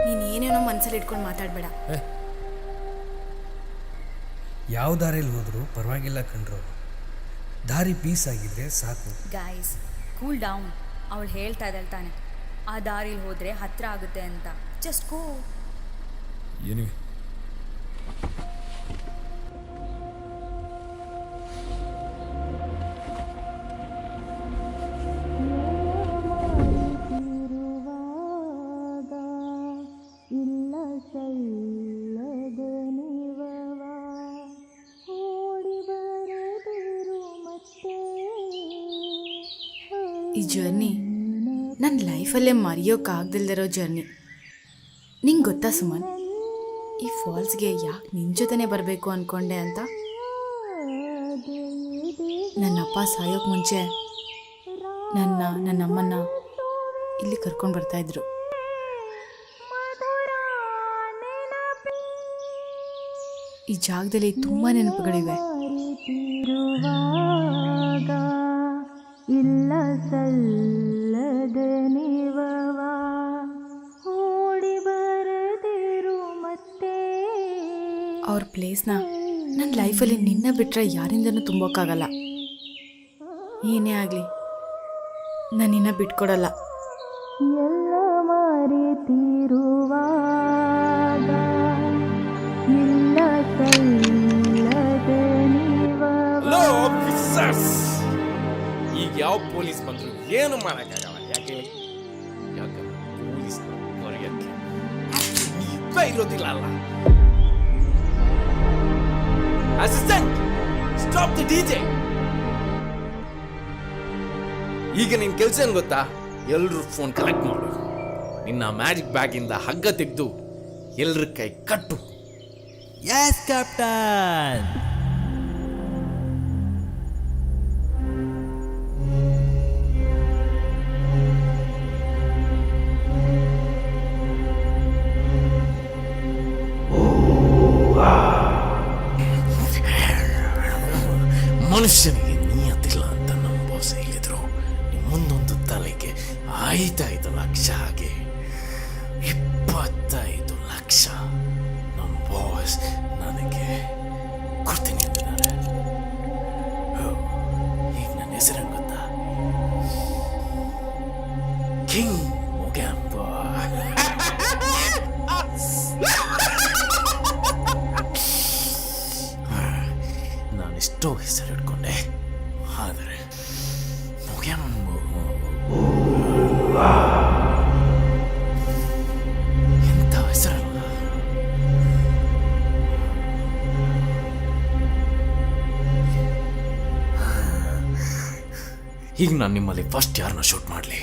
ನೀನು ಏನೇನೋ ಮನಸ್ಸಲ್ಲಿ ಇಟ್ಕೊಂಡು ಮಾತಾಡಬೇಡ. ಯಾವ ದಾರಿಯಲ್ಲಿ ಹೋದರೂ ಪರವಾಗಿಲ್ಲ ಕಣ್ರು, ದಾರಿ ಪೀಸ್ ಆಗಿದ್ರೆ ಸಾಕು. Guys, cool down. ಅವಳು ಹೇಳ್ತಾ ಇದ್ದಾಳೆ ತಾನೆ, ಆ ದಾರಿಲಿ ಹೋದರೆ ಹತ್ತಿರ ಆಗುತ್ತೆ ಅಂತ. Just go. ಏನಿವೆ ಈ ಜರ್ನಿ ನನ್ನ ಲೈಫಲ್ಲೇ ಮರೆಯೋಕ್ಕಾಗ್ದಿಲ್ದಿರೋ ಜರ್ನಿ. ನಿಂಗೆ ಗೊತ್ತಾ ಸುಮನ್, ಈ ಫಾಲ್ಸ್ಗೆ ಯಾಕೆ ನಿನ್ನ ಜೊತೆನೇ ಬರಬೇಕು ಅಂದ್ಕೊಂಡೆ ಅಂತ? ನನ್ನಪ್ಪ ಸಾಯೋಕ್ಕೆ ಮುಂಚೆ ನನ್ನಮ್ಮನ್ನ ಇಲ್ಲಿ ಕರ್ಕೊಂಡು ಬರ್ತಾಯಿದ್ರು. ಈ ಜಾಗದಲ್ಲಿ ತುಂಬ ನೆನಪುಗಳಿವೆ. ಇಲ್ಲ ಸಲ್ಲದ ನೀವವ ಓಡಿ ಬರದಿರು ಮತ್ತೆ. ಅವ್ರ ಪ್ಲೇಸ್ನ ನನ್ನ ಲೈಫಲ್ಲಿ ನಿನ್ನ ಬಿಟ್ಟರೆ ಯಾರಿಂದನೂ ತುಂಬೋಕ್ಕಾಗಲ್ಲ. ಏನೇ ಆಗಲಿ ನಾನು ನಿನ್ನ ಬಿಟ್ಕೊಡಲ್ಲ. ಎಲ್ಲ ಮರೆತಿರುವಾಗ ಇಲ್ಲ ಸಲ್ಲದ ನೀವವ. ಈಗ ಯಾವ ಪೊಲೀಸ್ ಬಂದ್ರು ಏನು ಮಾಡಕ್ಕಾಗಲ್ಲ. ಯಾಕೆ ಪೊಲೀಸ್ ಬರೆಯಕ್ಕೆ ಇರೋದಿಲ್ಲ ಅಲ್ಲ. Assistant, stop the DJ. ಈಗ ನಿನ್ ಕೆಲಸ ಏನ್ ಗೊತ್ತಾ? ಎಲ್ರು ಫೋನ್ ಕಲೆಕ್ಟ್ ಮಾಡು. ನಿನ್ನ ಮ್ಯಾಜಿಕ್ ಬ್ಯಾಗಿಂದ ಹಗ್ಗ ತೆಗೆದು ಎಲ್ರ ಕೈ ಕಟ್ಟು. Yes captain. ಮನುಷ್ಯನಿಗೆ ನಿಯತ್ತಿಲ್ಲ ಅಂತ ನಮ್ಮ ಬಾಸ್ ಹೇಳಿದ್ರು. ಮುಂದೊಂದು ತಲೆಗೆ 5 ಲಕ್ಷ, ಹಾಗೆ 25 ಲಕ್ಷ ನಮ್ಮ ಬಾಸ್ ನನಗೆ ಕೊಡ್ತೀನಿ ಅಂದಿದ್ದಾರೆ. ಈಗ ನನ್ನ ಹೆಸರು ಗೊತ್ತಾ? ಕಿಂಗ್ ಮೊಗ್ಯಾಂಬ. ನಾನೆಷ್ಟೋ ಹೆಸರು ಇಟ್ಕೊಂಡೆ, ಆದರೆ ಎಂಥ ಹೆಸರಲ್ಲ. ಈಗ ನಾನು ನಿಮ್ಮಲ್ಲಿ ಫಸ್ಟ್ ಯಾರನ್ನ ಶೂಟ್ ಮಾಡಲಿ?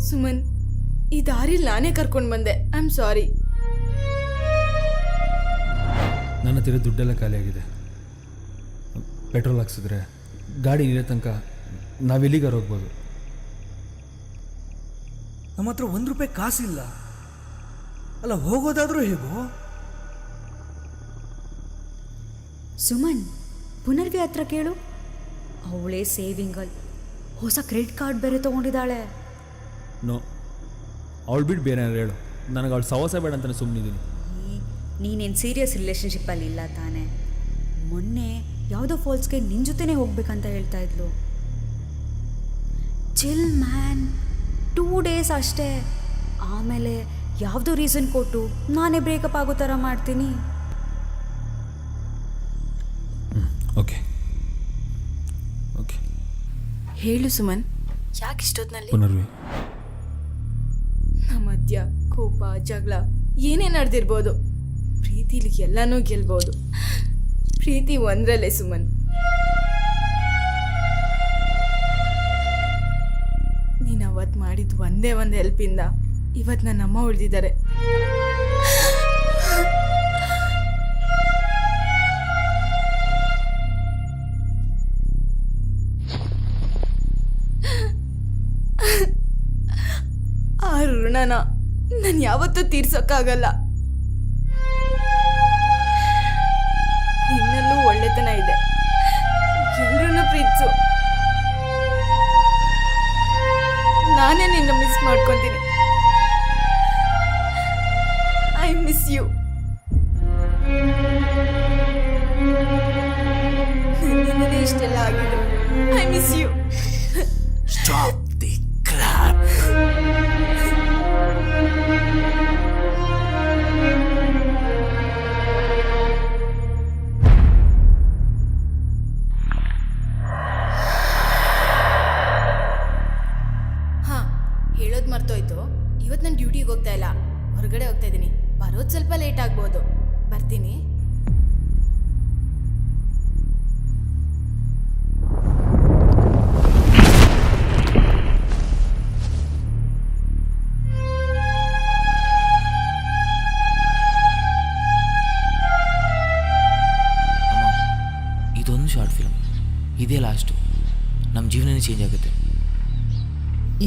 ಸುಮನ್, ಈ ದಾರಿಲಿ ನಾನೇ ಕರ್ಕೊಂಡು ಬಂದೆ. ಐ ಆಮ್ ಸಾರಿ. ನನ್ನ ಹತ್ತಿರ ದುಡ್ಡೆಲ್ಲ ಖಾಲಿಯಾಗಿದೆ. ಪೆಟ್ರೋಲ್ ಹಾಕ್ಸಿದ್ರೆ ಗಾಡಿ ಇರೋ ತನಕ ನಾವೆಲ್ಲಿಗಾರು ಹೋಗ್ಬೋದು. ನಮ್ಮ ಹತ್ರ ₹1 ಕಾಸಿಲ್ಲ ಅಲ್ಲ, ಹೋಗೋದಾದ್ರೂ ಹೇಗೋ. ಸುಮನ್, ಪುನರ್ವಿ ಹತ್ರ ಕೇಳು. ಅವಳೇ ಸೇವಿಂಗಲ್ಲಿ ಹೊಸ ಕ್ರೆಡಿಟ್ ಕಾರ್ಡ್ ಬೇರೆ ತೊಗೊಂಡಿದ್ದಾಳೆ. ನೋ, ಅವಳು ಬಿಟ್ಟು ಬೇರೆ ಏನಾರು ಹೇಳು. ನನಗೆ ಅವಳು ಸವಾಸ ಬೇಡ ಅಂತಲೇ ಸುಮ್ಮನಿದ್ದೀನಿ. ನೀನೇನು ಸೀರಿಯಸ್ ರಿಲೇಷನ್ಶಿಪ್ಪಲ್ಲಿ ಇಲ್ಲ ತಾನೆ? ಮೊನ್ನೆ ಯಾವುದೋ ಫಾಲ್ಸ್ಗೆ ನಿನ್ನ ಜೊತೆನೇ ಹೋಗ್ಬೇಕಂತ ಹೇಳ್ತಾ ಇದ್ಲು. ಚಿಲ್ ಮ್ಯಾನ್, 2 ಡೇಸ್ ಅಷ್ಟೇ. ಆಮೇಲೆ ಯಾವುದೋ ರೀಸನ್ ಕೊಟ್ಟು ನಾನೇ ಬ್ರೇಕಪ್ ಆಗೋ ಥರ ಮಾಡ್ತೀನಿ. Okay okay. ಹೇಳು ಸುಮನ್, ಯಾಕೆ ಇಷ್ಟೊತ್ತಿನಲ್ಲಿ ಪುನರ್ವಿ, ನಮ್ಮ ಮಧ್ಯ ಕೋಪ ಜಗಳ ಏನೇ ನಡೆದಿರ್ಬೋದು, ಪ್ರೀತಿಲಿ ಎಲ್ಲನೂ ಗೆಲ್ಬೋದು. ಪ್ರೀತಿ ಒಂದ್ರಲ್ಲೇ ಸುಮನ್. ನೀನು ಅವತ್ತು ಮಾಡಿದ ಒಂದೇ ಒಂದು ಹೆಲ್ಪಿಂದ ಇವತ್ತು ನನ್ನ ಅಮ್ಮ ಉಳಿದಿದ್ದಾರೆ. ಆ ಋಣನ ನಾನು ಯಾವತ್ತೂ ತೀರ್ಸೋಕ್ಕಾಗಲ್ಲ. ನಿನ್ನಲ್ಲೂ ಒಳ್ಳೆತನ ಇದೆ, ಎಲ್ಲರನ್ನೂ ಪ್ರೀತಿಸು. ನಾನೇ ನಿನ್ನ ಮಿಸ್ ಮಾಡ್ಕೊತೀನಿ. I miss you. ನನ್ನಿಂದಲೇ ಇಷ್ಟೆಲ್ಲ ಆಗಿದೆ. I miss you. Stop the crap. ಹಾಂ, ಹೇಳೋದು ಮರ್ತೋಯ್ತು. ಇವತ್ತು ನಾನು ಡ್ಯೂಟಿಗೆ ಹೋಗ್ತಾ ಇಲ್ಲ, ಹೊರಗಡೆ ಹೋಗ್ತಾ ಇದ್ದೀನಿ. ಬರೋದು ಸ್ವಲ್ಪ ಲೇಟ್ ಆಗ್ಬೋದು. ಬರ್ತೀನಿ. ಇದೊಂದು ಶಾರ್ಟ್ ಫಿಲ್ಮ್, ಇದೇ ಲಾಸ್ಟು. ನಮ್ಮ ಜೀವನನೇ ಚೇಂಜ್ ಆಗುತ್ತೆ.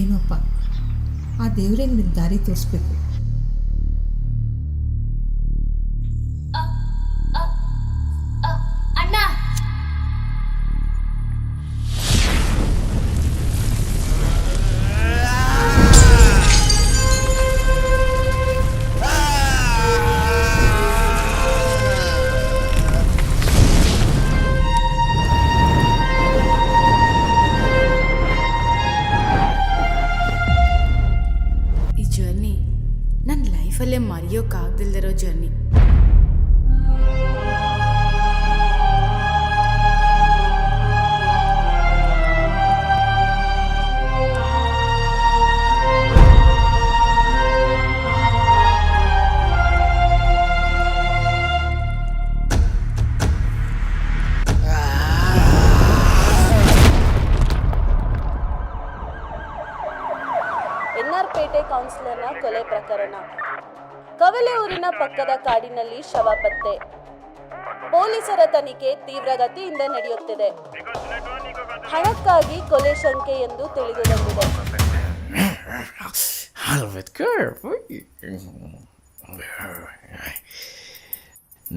ಏನೋಪ್ಪ, ಆ ದೇವರೇ ನಿನಗೆ ದಾರಿ ತೋರಿಸ್ಬೇಕು. ಅಣ್ಣ, ಈ ಜರ್ನಿ ನನ್ನ ಲೈಫಲ್ಲೇ ಮರೆಯೋಕ್ಕಾಗ್ದಿಲ್ದಿರೋ ಜರ್ನಿ. ಎನ್ಆರ್ಪೇಟೆ ಕೌನ್ಸಿಲರ್ನ ಕೊಲೆ ಪ್ರಕರಣ. ಕವಲೆ ಊರಿನ ಪಕ್ಕದ ಕಾಡಿನಲ್ಲಿ ಶವ ಪತ್ತೆ. ಪೊಲೀಸರ ತನಿಖೆ ತೀವ್ರಗತಿಯಿಂದ ನಡೆಯುತ್ತಿದೆ. ಹಣಕ್ಕಾಗಿ ಕೊಲೆ ಶಂಕೆ ಎಂದು ತಿಳಿದು ಬಂದಿದೆ.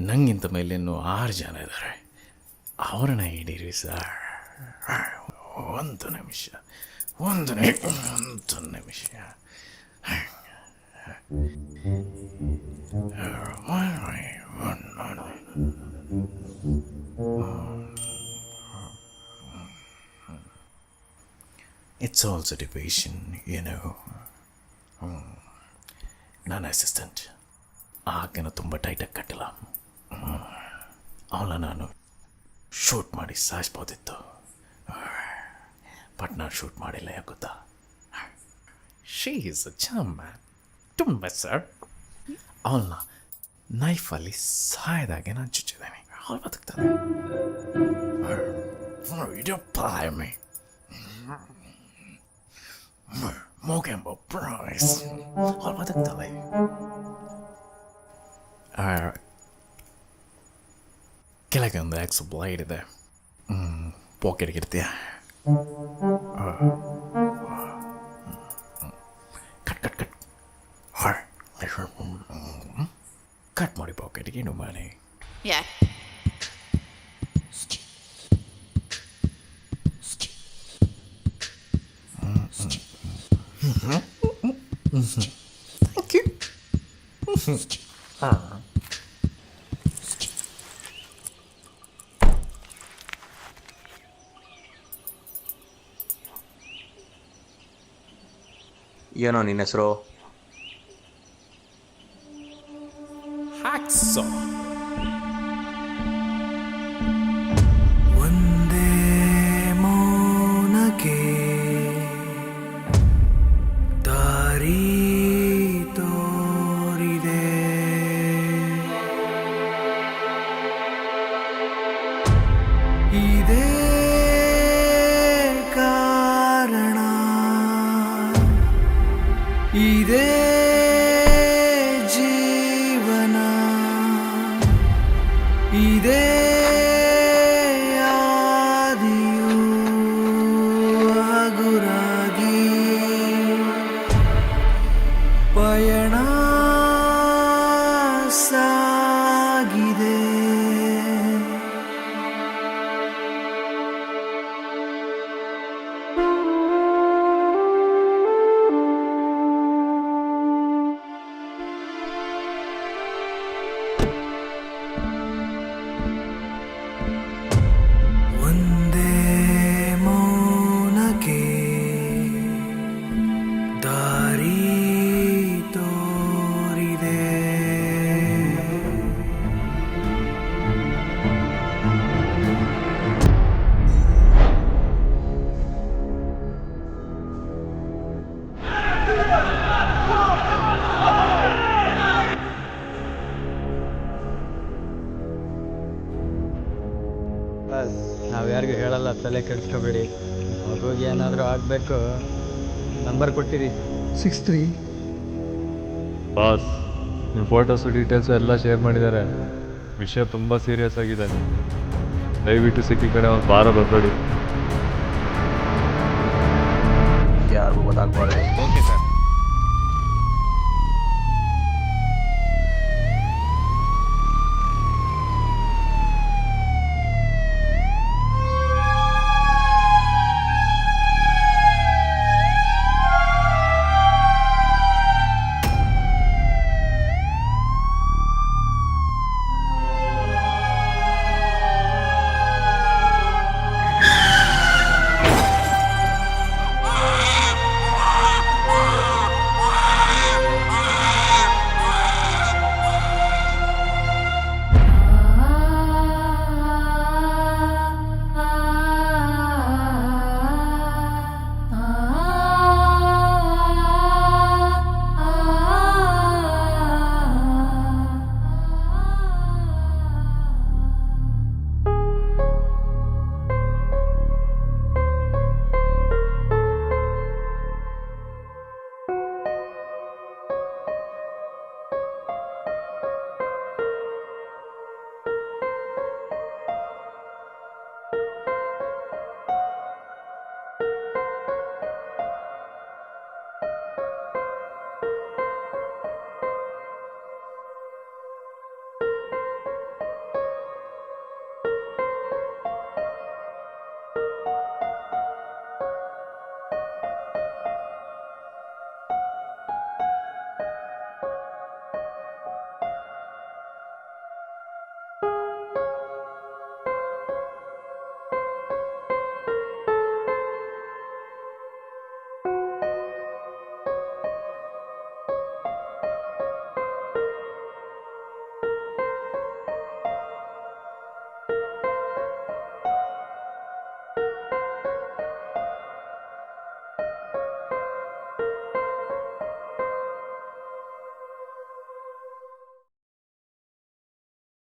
ನಂಗಿಂತ ಮೇಲೆ ಇನ್ನೂ 6 ಜನ ಇದ್ದಾರೆ. ಅವರನ್ನ ಹಿಡೀರಿ ಸರ್. ಒಂದು ನಿಮಿಷ. It's also division, you know. ನನ್ನ ಅಸಿಸ್ಟೆಂಟ್ ಆಕೆನ ತುಂಬ ಟೈಟಾಗಿ ಕಟ್ಟಿಲ್ಲ. ಅವಳ ನಾನು ಶೂಟ್ ಮಾಡಿ ಸಾಯಿಸ್ಬೋದಿತ್ತು, ಬಟ್ ನಾನು ಶೂಟ್ ಮಾಡಿಲ್ಲ. ಯಾಕೆ ಗೊತ್ತಾ? She is a Cham man. ತುಂಬ ಸರ್, ಅವಳನ್ನ ನೈಫಲ್ಲಿ ಸಾಯ್ದಾಗೆ ನಾನು ಚುಚ್ಚಿದ್ದೇನೆ. ಅವಳು ಬದುಕ್ತಾನೆ. Mogambo Price. ಅವಳು ಬದುಕ್ತಾಳೆ. ಕೆಳಗೆ ಒಂದು ಎಕ್ಸ್ ಬ್ಲೈಡ್ ಇದೆ, ಪಾಕೆಟ್ಗೆ ಇರ್ತೀಯ. ಕಟ್ ಮಾಡಿ ಪಾಕೆಟ್ಗೆ ಇನ್ನು ಮಾಡಿ. Thank you. ಏನೋ ನಿನ್ನ ಹೆಸರು? Hacksaw. ಇದೇ ಕಾರಣ ಇದೇ ಜೀವನ ಇದೇ ಆದಿಯು ಹಗುರಾಗಿ ಪಯಣ ಸಾಗಿದೆ. ಒಂದೇ ಮೌನಕ್ಕೆ ದಾರಿ ತೋರಿದೆ. ನಾವು ಯಾರಿಗೂ ಹೇಳಲ್ಲ, ತಲೆ ಕೆಡಿಸ್ಕೋಬೇಡಿ. ಮಗುಗೆ ಏನಾದರೂ ಆಗಬೇಕು, ನಂಬರ್ ಕೊಟ್ಟಿರಿ 63. ಬಾಸ್, ನಿಮ್ಮ ಫೋಟೋಸು ಡೀಟೇಲ್ಸು ಎಲ್ಲ ಶೇರ್ ಮಾಡಿದ್ದಾರೆ. ವಿಷಯ ತುಂಬ ಸೀರಿಯಸ್ ಆಗಿದೆ. ದಯವಿಟ್ಟು ಸಿಕ್ಕಿ ಕಡೆ ಒಂದು ವಾರ ಬಂದೋಡಿ. ಯಾರಿಗೂ ಗೊತ್ತಾಗ್ಬಾರ್ದು.